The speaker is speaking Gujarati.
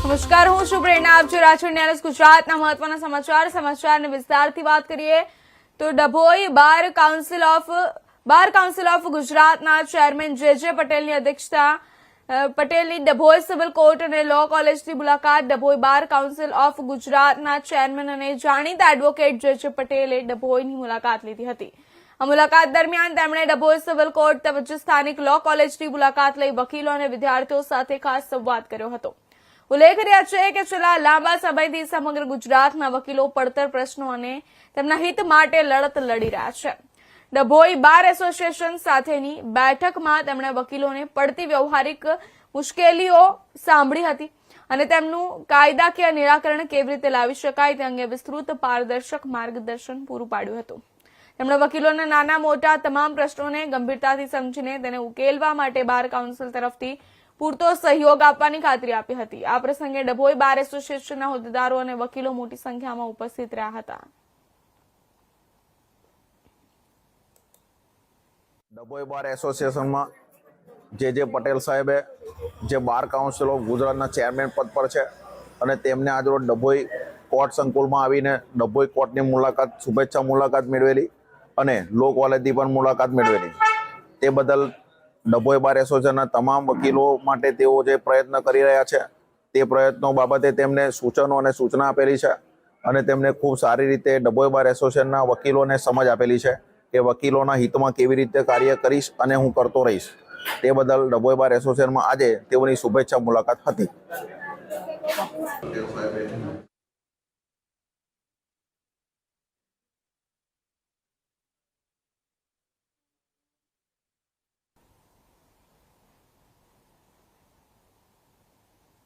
નમસ્કાર, હું છું પ્રેરણા. આપ જોઈ રહ્યા છો ઇન્ડિયા ન્યૂઝ ગુજરાતના મહત્વના સમાચારને વિસ્તારથી વાત કરીએ તો ડભોઈ બાર કાઉન્સિલ ઓફ ગુજરાતના ચેરમેન જે પટેલની અધ્યક્ષતા પટેલની ડભોઈ સિવિલ કોર્ટ અને લો કોલેજની મુલાકાત. ડભોઈ બાર કાઉન્સિલ ઓફ ગુજરાતના ચેરમેન અને જાણીતા એડવોકેટ જે પટેલે ડભોઈની મુલાકાત લીધી હતી. આ મુલાકાત દરમિયાન તેમણે ડભોઈ સિવિલ કોર્ટ તેમજ સ્થાનિક લો કોલેજની મુલાકાત લઈ વકીલો અને વિદ્યાર્થીઓ સાથે ખાસ સંવાદ કર્યો હતો. ઉલ્લેખનીય છે કે છેલ્લા લાંબા સમયથી સમગ્ર ગુજરાતના વકીલો પડતર પ્રશ્નો અને તેમના હિત માટે લડત લડી રહ્યા છે. ડભોઈ બાર એસોસિએશન સાથેની બેઠકમાં તેમણે વકીલોને પડતી વ્યવહારિક મુશ્કેલીઓ સાંભળી હતી અને તેમનું કાયદાકીય નિરાકરણ કેવી રીતે લાવી શકાય તે અંગે વિસ્તૃત પારદર્શક માર્ગદર્શન પૂરું પાડ્યું હતું. તેમણે વકીલોના નાના મોટા તમામ પ્રશ્નોને ગંભીરતાથી સમજીને તેને ઉકેલવા માટે બાર કાઉન્સિલ તરફથી પૂરતો સહયોગ આપવાની ખાતરી આપી હતી. આ પ્રસંગે ડભોઈ બાર એસોસિએશનના હોદ્દેદારો અને વકીલો મોટી સંખ્યામાં ઉપસ્થિત રહ્યા હતા. ડભોઈ બાર એસોસિએશનમાં જે પટેલ સાહેબે જે બાર કાઉન્સિલ ઓફ ગુજરાતના ચેરમેન પદ પર છે અને તેમને આજરોજ ડભોઈ કોર્ટ સંકુલમાં આવીને ડભોઈ કોર્ટની મુલાકાત શુભેચ્છા મુલાકાત મેળવેલી અને લો કોલેજની પણ મુલાકાત મેળવેલી. તે બદલ ડભોઈ બાર એસોસિએશનના તમામ વકીલો માટે તેઓ જે પ્રયત્ન કરી રહ્યા છે તે પ્રયત્નો બાબતે તેમને સૂચનો અને સૂચના આપેલી છે અને તેમને ખૂબ સારી રીતે ડભોઈ બાર એસોસિએશનના વકીલોને સમજ આપેલી છે કે વકીલોના હિતમાં કેવી રીતે કાર્ય કરીશ અને હું કરતો રહીશ. તે બદલ ડભોઈ બાર એસોસિએશનમાં આજે તેઓની શુભેચ્છા મુલાકાત હતી.